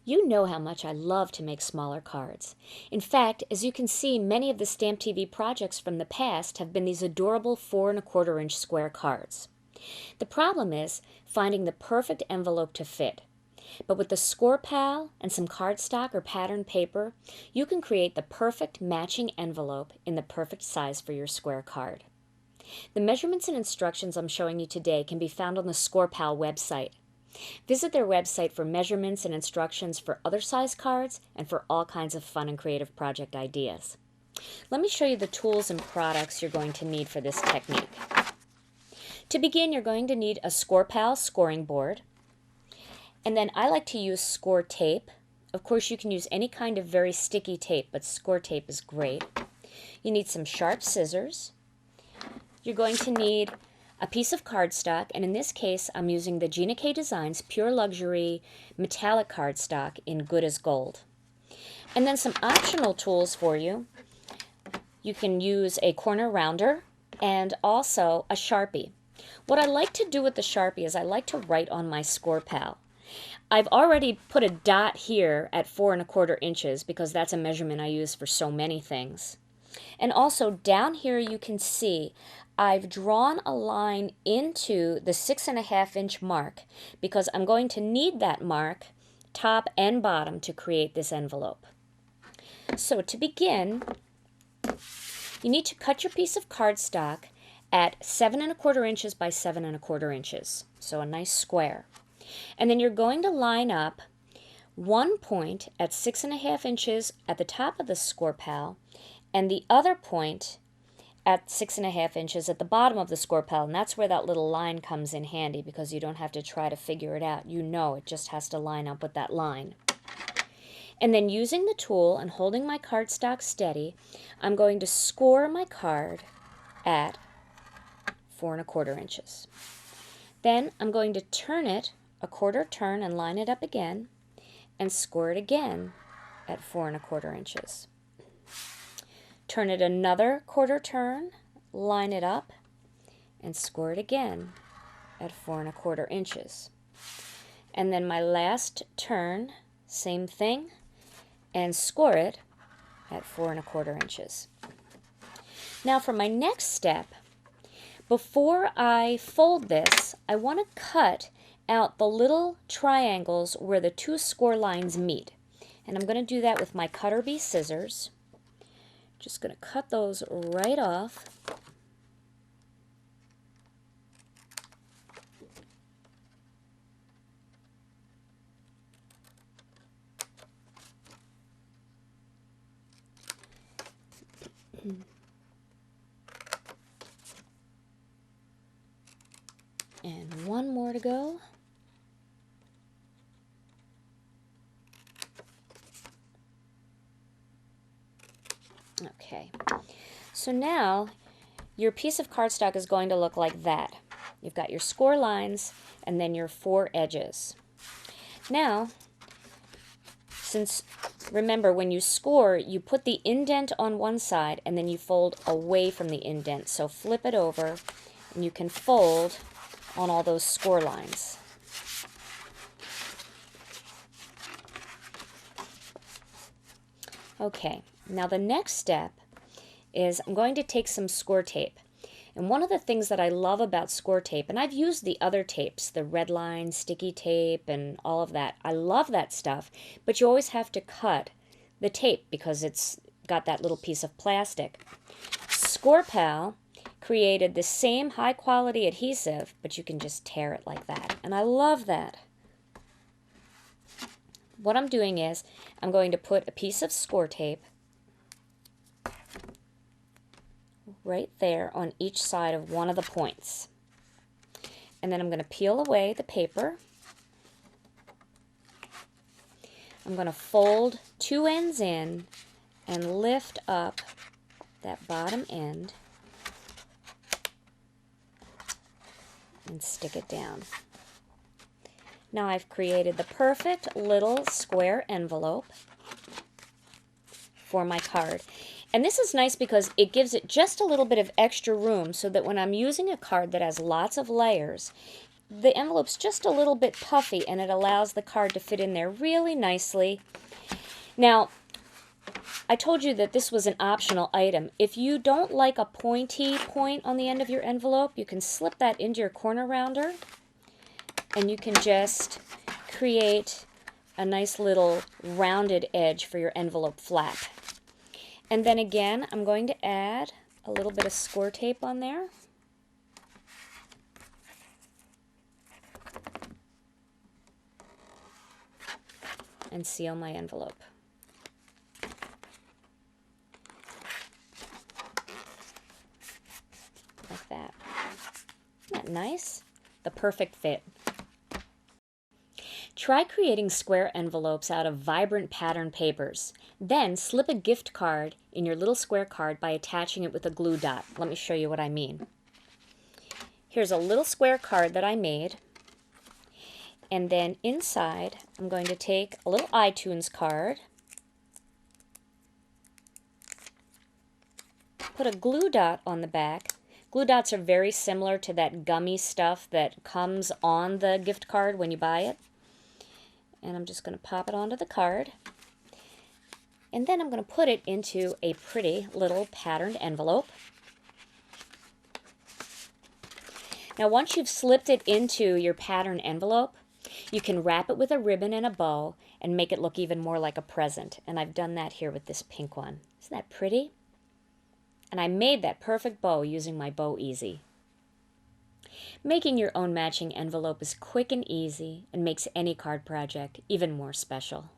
You know how much I love to make smaller cards. In fact, as you can see, many of the Stamp TV projects from the past have been these adorable 4¼ inch square cards. The problem is finding the perfect envelope to fit. But with the Score Pal and some cardstock or pattern paper, you can create the perfect matching envelope in the perfect size for your square card. The measurements and instructions I'm showing you today can be found on the Score Pal website. Visit their website for measurements and instructions for other size cards and for all kinds of fun and creative project ideas. Let me show you the tools and products you're going to need for this technique. To begin, you're going to need a Score Pal scoring board, and then I like to use score tape. Of course, you can use any kind of very sticky tape, but score tape is great. You need some sharp scissors. You're going to need a piece of cardstock, and in this case I'm using the Gina K Designs Pure Luxury metallic cardstock in Good as Gold. And then some optional tools for you. You can use a corner rounder and also a Sharpie. What I like to do with the Sharpie is I like to write on my Score Pal. I've already put a dot here at 4¼ inches because that's a measurement I use for so many things. And also down here you can see I've drawn a line into the 6½ inch mark because I'm going to need that mark top and bottom to create this envelope. So to begin, you need to cut your piece of cardstock at 7¼ inches by 7¼ inches, so a nice square. And then you're going to line up one point at 6½ inches at the top of the Score Pal and the other point at 6½ inches at the bottom of the Score Pal, and that's where that little line comes in handy because you don't have to try to figure it out. You know it just has to line up with that line. And then using the tool and holding my cardstock steady, I'm going to score my card at 4¼ inches. Then I'm going to turn it a quarter turn and line it up again and score it again at 4¼ inches. Turn it another quarter turn, line it up, and score it again at 4¼ inches. And then my last turn, same thing, and score it at 4¼ inches. Now for my next step, before I fold this, I want to cut out the little triangles where the two score lines meet. And I'm going to do that with my Cutter Bee scissors. Just going to cut those right off. And one more to go. Okay, so now your piece of cardstock is going to look like that. You've got your score lines and then your 4 edges. Now, since remember when you score, you put the indent on one side and then you fold away from the indent. So flip it over and you can fold on all those score lines. Okay, now the next step is I'm going to take some score tape. And one of the things that I love about score tape, and I've used the other tapes, the red line, sticky tape, and all of that. I love that stuff, but you always have to cut the tape because it's got that little piece of plastic. Score Pal created the same high quality adhesive, but you can just tear it like that. And I love that. What I'm doing is I'm going to put a piece of score tape right there on each side of one of the points. And then I'm going to peel away the paper. I'm going to fold 2 ends in and lift up that bottom end and stick it down. Now I've created the perfect little square envelope for my card. And this is nice because it gives it just a little bit of extra room so that when I'm using a card that has lots of layers, the envelope's just a little bit puffy and it allows the card to fit in there really nicely. Now, I told you that this was an optional item. If you don't like a pointy point on the end of your envelope, you can slip that into your corner rounder and you can just create a nice little rounded edge for your envelope flap. And then again, I'm going to add a little bit of score tape on there. And seal my envelope. Like that. Isn't that nice? The perfect fit. Try creating square envelopes out of vibrant pattern papers. Then slip a gift card in your little square card by attaching it with a glue dot. Let me show you what I mean. Here's a little square card that I made. And then inside, I'm going to take a little iTunes card, put a glue dot on the back. Glue dots are very similar to that gummy stuff that comes on the gift card when you buy it. And I'm just going to pop it onto the card. And then I'm going to put it into a pretty little patterned envelope. Now once you've slipped it into your pattern envelope, you can wrap it with a ribbon and a bow and make it look even more like a present. And I've done that here with this pink one. Isn't that pretty? And I made that perfect bow using my Bow Easy. Making your own matching envelope is quick and easy and makes any card project even more special.